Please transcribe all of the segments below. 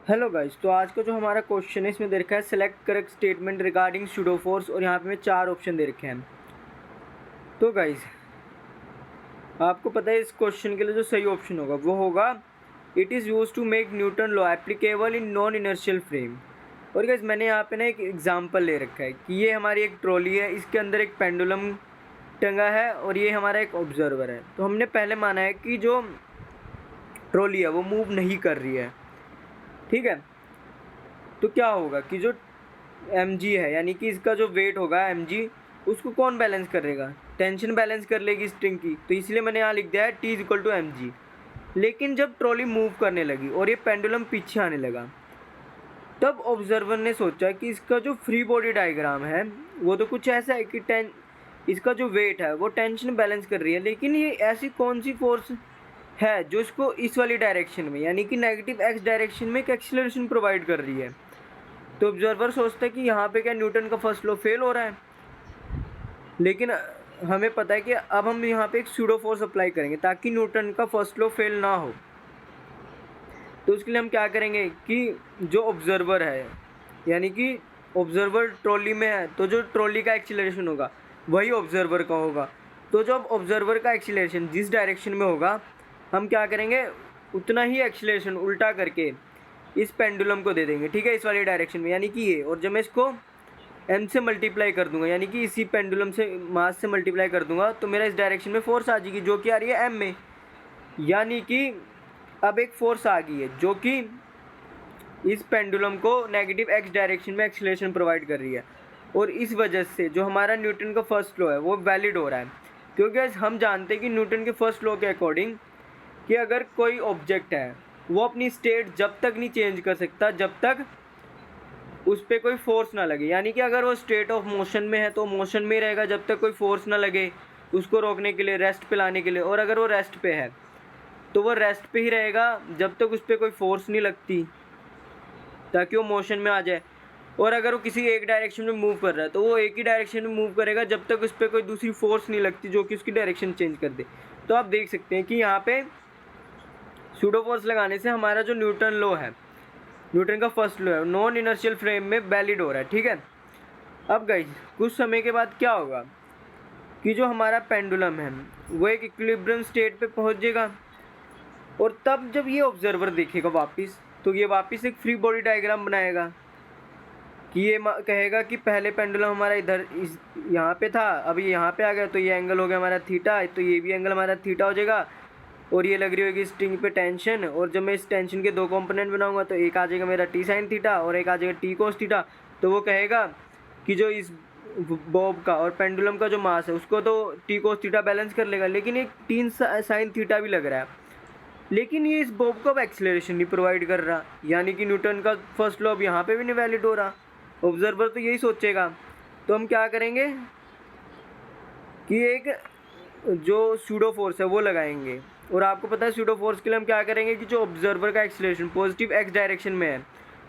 Hello guys, तो आज का जो हमारा क्वेश्चन है इसमें दे रखा है select correct statement regarding pseudo force और यहाँ पे मैं 4 ऑप्शन दे रखे हैं। तो गाइस आपको पता है इस क्वेश्चन के लिए जो सही ऑप्शन होगा वो होगा it is use to make Newton law applicable in non inertial frame. और गाइस मैंने यहाँ पे ना एक एग्जांपल ले रखा है कि ये हमारी एक ट्रॉली है, इसके अंदर एक पेंडुलम टंगा है और ये हमारा एक ऑब्जर्वर है। तो हमने पहले माना है कि जो ट्रॉली है वो मूव नहीं कर रही है, ठीक है। तो क्या होगा कि जो mg है यानी कि इसका जो वेट होगा mg, उसको कौन बैलेंस करेगा? टेंशन बैलेंस कर लेगी स्ट्रिंग की। तो इसलिए मैंने यहाँ लिख दिया है T equal to M G. लेकिन जब ट्रॉली मूव करने लगी और ये पेंडुलम पीछे आने लगा, तब ऑब्जर्वर ने सोचा कि इसका जो फ्री बॉडी डायग्राम है वो तो कुछ ऐसा है कि इसका जो वेट है वो टेंशन बैलेंस कर रही है, लेकिन ये ऐसी कौन सी फोर्स है जो इसको इस वाली डायरेक्शन में यानी कि नेगेटिव एक्स डायरेक्शन में एक एक्सीलरेशन प्रोवाइड कर रही है। तो ऑब्जर्वर सोचता है कि यहाँ पे क्या न्यूटन का फर्स्ट लॉ फेल हो रहा है, लेकिन हमें पता है कि अब हम यहाँ पे एक सूडो फोर्स अप्लाई करेंगे ताकि न्यूटन का फर्स्ट लॉ फेल ना हो। तो उसके लिए हम क्या करेंगे कि जो ऑब्जर्वर है यानी कि ऑब्जर्वर ट्रॉली में है, तो जो ट्रॉली का एक्सीलरेशन होगा वही ऑब्जर्वर का होगा। तो जब ऑब्जर्वर का एक्सीलरेशन जिस डायरेक्शन में होगा, हम क्या करेंगे उतना ही एक्सीलरेशन उल्टा करके इस पेंडुलम को दे देंगे, ठीक है, इस वाली डायरेक्शन में यानी कि ये। और जब मैं इसको m से मल्टीप्लाई कर दूंगा यानी कि इसी पेंडुलम से मास से मल्टीप्लाई कर दूंगा, तो मेरा इस डायरेक्शन में फोर्स आ जाएगी जो कि आ रही है m में। यानी कि अब एक फोर्स आ गई है जो कि इस पेंडुलम को नेगेटिव एक्स डायरेक्शन में एक्सीलरेशन प्रोवाइड कर रही है। और इस वजह से जो हमारा न्यूटन का फर्स्ट लॉ है वो वैलिड हो रहा है, क्योंकि हम जानते हैं कि न्यूटन के फर्स्ट लॉ के अकॉर्डिंग कि अगर कोई ऑब्जेक्ट है वो अपनी स्टेट जब तक नहीं चेंज कर सकता जब तक उस पर कोई फोर्स ना लगे। यानी कि अगर वो स्टेट ऑफ मोशन में है तो मोशन में ही रहेगा जब तक कोई फोर्स ना लगे उसको रोकने के लिए, रेस्ट पे लाने के लिए। और अगर वो रेस्ट पे है तो वो रेस्ट पे ही रहेगा जब तक उस पर कोई फोर्स नहीं लगती ताकि वो मोशन में आ जाए। और अगर वो किसी एक डायरेक्शन में मूव कर रहा है तो वो एक ही डायरेक्शन में मूव करेगा जब तक उस पर कोई दूसरी फोर्स नहीं लगती जो कि उसकी डायरेक्शन चेंज कर दे। तो आप देख सकते हैं कि यहाँ पे सूडो फोर्स लगाने से हमारा जो न्यूटन लॉ है, न्यूटन का फर्स्ट लॉ है, नॉन इनर्शियल फ्रेम में वैलिड हो रहा है, ठीक है। अब गाइस कुछ समय के बाद क्या होगा कि जो हमारा पेंडुलम है वो एक इक्विलिब्रियम स्टेट पे पहुंच जाएगा। और तब जब ये ऑब्जर्वर देखेगा वापस, तो ये वापस एक फ्री बॉडी डायग्राम बनाएगा कि ये कहेगा कि पहले पेंडुलम हमारा इधर इस यहाँ पे था, अभी यहाँ पे आ गया, तो ये एंगल हो गया हमारा थीटा, तो ये भी एंगल हमारा थीटा हो जाएगा। और ये लग रही होगी स्ट्रिंग पे टेंशन, और जब मैं इस टेंशन के दो कंपोनेंट बनाऊंगा तो एक आ जाएगा मेरा टी साइन थीटा और एक आ जाएगा टी कोस थीटा। तो वो कहेगा कि जो इस बॉब का और पेंडुलम का जो मास है उसको तो टी कोस थीटा बैलेंस कर लेगा, लेकिन एक टी साइन थीटा भी लग रहा है, लेकिन ये इस बॉब को एक्सेलरेशन नहीं प्रोवाइड कर रहा। यानी कि न्यूटन का फर्स्ट लॉ अब यहाँ पे भी नहीं वैलिड हो रहा। ऑब्जर्वर तो यही सोचेगा। तो हम क्या करेंगे कि एक जो सूडो फोर्स है वो लगाएंगे। और आपको पता है सूडो फोर्स के लिए हम क्या करेंगे कि जो ऑब्जर्वर का एक्सीलरेशन पॉजिटिव एक्स डायरेक्शन में है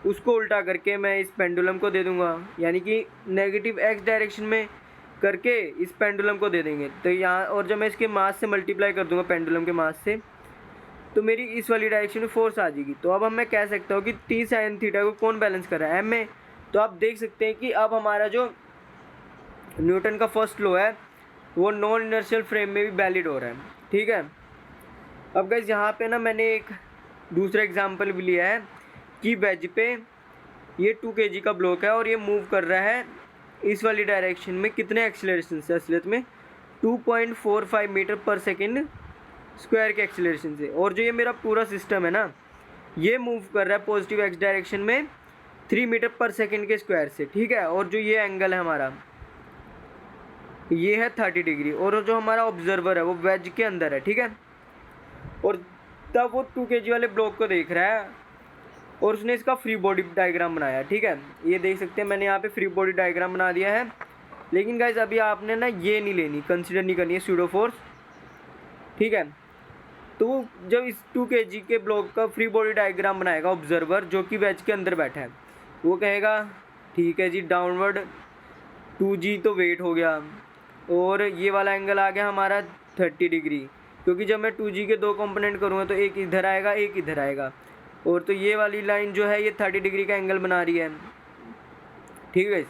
उसको उल्टा करके मैं इस पेंडुलम को दे दूंगा, यानी कि नेगेटिव एक्स डायरेक्शन में करके इस पेंडुलम को दे देंगे। तो यहाँ और जब मैं इसके मास से मल्टीप्लाई कर दूंगा पेंडुलम के मास से, तो मेरी इस वाली डायरेक्शन में फोर्स आ जाएगी। तो अब हम मैं कह सकता हूँ कि टी साइन थीटा को कौन बैलेंस कर रहा है? एम में। तो आप देख सकते हैं कि अब हमारा जो न्यूटन का फर्स्ट लॉ है वो नॉन इनर्शियल फ्रेम में भी वैलिड हो रहा है, ठीक है। अब गाइस यहाँ पे ना मैंने एक दूसरा एग्जांपल भी लिया है कि वेज पे ये 2 kg का ब्लॉक है और ये मूव कर रहा है इस वाली डायरेक्शन में कितने एक्सीलरेशन से? असलियत में 2.45 मीटर पर सेकेंड स्क्वायर के एक्सीलरेशन से। और जो ये मेरा पूरा सिस्टम है ना ये मूव कर रहा है पॉजिटिव एक्स डायरेक्शन में 3 मीटर पर सेकेंड के स्क्वायर से, ठीक है। और जो ये एंगल है हमारा ये है 30 डिग्री, और जो हमारा ऑब्जर्वर है वो वेज के अंदर है, ठीक है। और तब वो 2 kg वाले ब्लॉक को देख रहा है और उसने इसका फ्री बॉडी डायग्राम बनाया, ठीक है। ये देख सकते हैं मैंने यहाँ पे फ्री बॉडी डायग्राम बना दिया है। लेकिन गाइज अभी आपने ना ये नहीं लेनी, कंसिडर नहीं करनी है सूडो फोर्स, ठीक है। तो जब इस 2 kg के ब्लॉक का फ्री बॉडी डायग्राम बनाएगा ऑब्जर्वर जो कि वेज के अंदर बैठा है, वो कहेगा ठीक है जी, डाउनवर्ड 2g तो वेट हो गया और ये वाला एंगल आ गया हमारा 30 डिग्री, क्योंकि जब मैं 2g के दो कंपोनेंट करूँगा तो एक इधर आएगा एक इधर आएगा। और तो ये वाली लाइन जो है ये 30 डिग्री का एंगल बना रही है, ठीक है।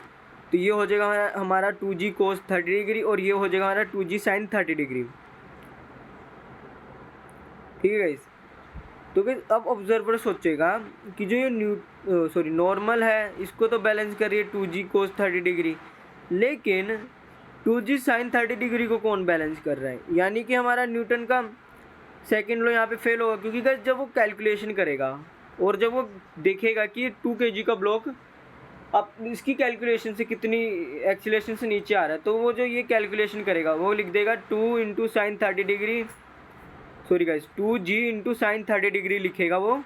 तो ये हो जाएगा हमारा 2g cos 30 डिग्री और ये हो जाएगा हमारा 2g sin 30 डिग्री, ठीक है गाइस। तो गाइस अब ऑब्जर्वर सोचेगा कि जो ये नॉर्मल है इसको तो बैलेंस कर रही है 2g cos 30 डिग्री, लेकिन 2g sin 30 डिग्री को कौन बैलेंस कर रहा है, यानी कि हमारा न्यूटन का सेकेंड लॉ यहाँ पे फेल होगा। क्योंकि गाइस जब वो कैलकुलेशन करेगा और जब वो देखेगा कि 2 kg का ब्लॉक अब इसकी कैलकुलेशन से कितनी एक्सीलरेशन से नीचे आ रहा है, तो वो जो ये कैलकुलेशन करेगा वो लिख देगा 2 into sine 30 degree, sorry guys 2g into sine 30 degree लिखेगा वो,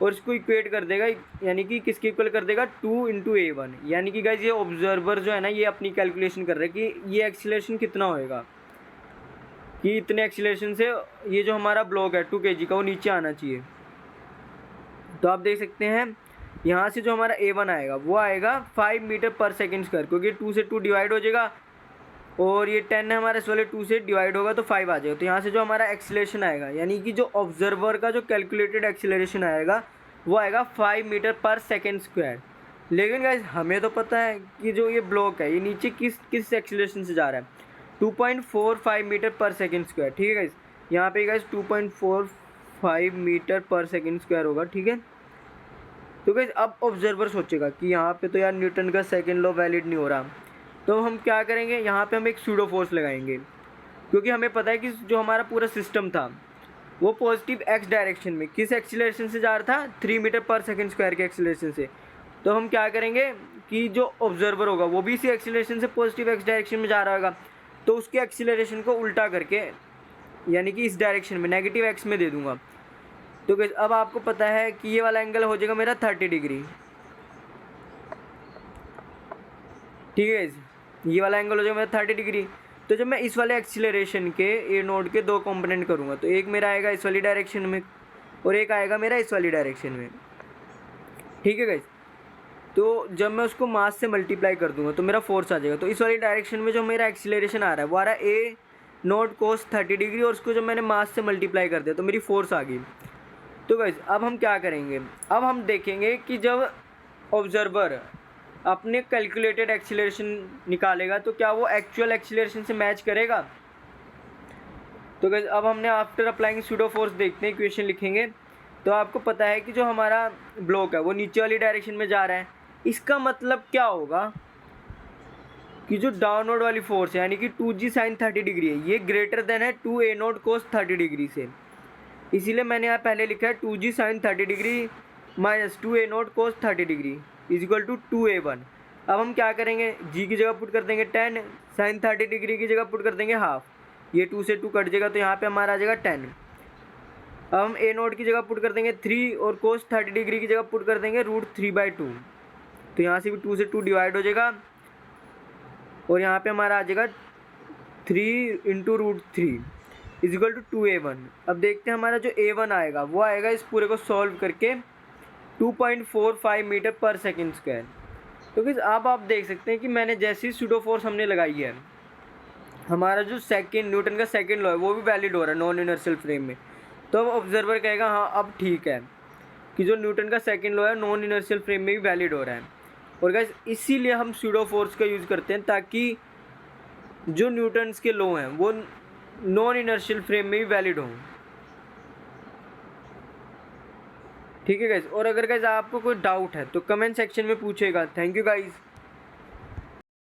और इसको इक्वेट कर देगा, यानी कि किसके इक्वल कर देगा 2 इंटू A1। यानी कि गाइस ये ऑब्जर्वर जो है ना ये अपनी कैलकुलेशन कर रहा है कि ये एक्सीलरेशन कितना होएगा, कि इतने एक्सीलरेशन से ये जो हमारा ब्लॉक है 2 kg का वो नीचे आना चाहिए। तो आप देख सकते हैं यहाँ से जो हमारा A1 आएगा वो आएगा 5 मीटर पर सेकेंड स्क्वायर, क्योंकि 2 से 2 डिवाइड हो जाएगा और ये 10 है हमारे, इस वाले 2 से डिवाइड होगा तो 5 आ जाएगा। तो यहाँ से जो हमारा एक्सीलरेशन आएगा, यानी कि जो ऑब्जर्वर का जो कैलकुलेटेड एक्सीलरेशन आएगा वो आएगा 5 मीटर पर सेकेंड स्क्वायर। लेकिन गाइस हमें तो पता है कि जो ये ब्लॉक है ये नीचे किस एक्सीलरेशन से जा रहा है, 2.45 मीटर पर सेकेंड स्क्वायर, ठीक है गाइस। यहाँ पे गाइस 2.45 मीटर पर सेकेंड स्क्वायर होगा, ठीक है। तो गाइस अब ऑब्जर्वर सोचेगा कि यहाँ पे तो यार न्यूटन का सेकेंड लॉ वैलिड नहीं हो रहा, तो हम क्या करेंगे, यहाँ पे हम एक सूडो फोर्स लगाएंगे। क्योंकि हमें पता है कि जो हमारा पूरा सिस्टम था वो पॉजिटिव एक्स डायरेक्शन में किस एक्सीलरेशन से जा रहा था, 3 मीटर पर सेकेंड स्क्वायर के एक्सीलरेशन से। तो हम क्या करेंगे कि जो ऑब्जर्वर होगा वो भी इसी एक्सीलरेशन से पॉजिटिव एक्स डायरेक्शन में जा रहा होगा, तो उसके एक्सीलरेशन को उल्टा करके यानी कि इस डायरेक्शन में नेगेटिव एक्स में दे दूंगा। तो गाइस अब आपको पता है कि ये वाला एंगल हो जाएगा मेरा 30 डिग्री, ठीक है। ये वाला एंगल हो जाएगा मेरा 30 डिग्री। तो जब मैं इस वाले एक्सीलरेशन के ए नोड के 2 कंपोनेंट करूँगा, तो एक मेरा आएगा इस वाली डायरेक्शन में और एक आएगा मेरा इस वाली डायरेक्शन में, ठीक है गाइस। तो जब मैं उसको मास से मल्टीप्लाई कर दूंगा तो मेरा फोर्स आ जाएगा। तो इस वाली डायरेक्शन में जो मेरा एक्सीलरेशन आ रहा है वो आ रहा है ए नोट कोस 30 डिग्री, और उसको जब मैंने मास से मल्टीप्लाई कर दिया तो मेरी फोर्स आ गई। तो गाइस अब हम क्या करेंगे, अब हम देखेंगे कि जब ऑब्जर्वर अपने कैलकुलेटेड एक्सीलरेशन निकालेगा तो क्या वो एक्चुअल एक्सीलरेशन से मैच करेगा। तो गाइस अब हमने आफ्टर अप्लाइंग सूडो फोर्स देखते हैं, इक्वेशन लिखेंगे। तो आपको पता है कि जो हमारा ब्लॉक है वो नीचे वाली डायरेक्शन में जा रहा है, इसका मतलब क्या होगा कि जो डाउनवर्ड वाली फोर्स है यानी कि 2g sin 30 डिग्री है ये ग्रेटर देन है 2a नोट कोस 30 डिग्री से। इसीलिए मैंने यहाँ पहले लिखा है 2g sin 30 degree minus 2a naught cos 30 degree is equal to 2a1। अब हम क्या करेंगे, g की जगह पुट कर देंगे 10, sin 30 डिग्री की जगह पुट कर देंगे हाफ, ये 2 से 2 कट जाएगा तो यहाँ पे हमारा आ जाएगा 10। अब हम a नोट की जगह पुट कर देंगे 3 और कोस 30 डिग्री की जगह पुट कर देंगे √3/2, तो यहाँ से भी 2 से 2 डिवाइड हो जाएगा और यहाँ पे हमारा आ जाएगा 3 into √3 is equal to 2a1। अब देखते हैं हमारा जो a1 आएगा वो आएगा इस पूरे को सॉल्व करके 2.45 मीटर पर सेकेंड स्क्वायर। तो किस अब आप देख सकते हैं कि मैंने जैसी सूडो फोर्स हमने लगाई है हमारा जो सेकेंड न्यूटन का सेकेंड लॉ है वो भी वैलिड हो रहा है नॉन इनर्शियल फ्रेम में। तो अब ऑब्जर्वर कहेगा हाँ अब ठीक है कि जो न्यूटन का सेकेंड लॉ है नॉन इनर्शियल फ्रेम में भी वैलिड हो रहा है। और गाइस इसीलिए हम सूडो फोर्स का यूज़ करते हैं ताकि जो न्यूटन्स के लॉ हैं वो नॉन इनर्शियल फ्रेम में भी वैलिड हों, ठीक है गाइस। और अगर गाइस आपको कोई डाउट है तो कमेंट सेक्शन में पूछेगा। Thank you guys.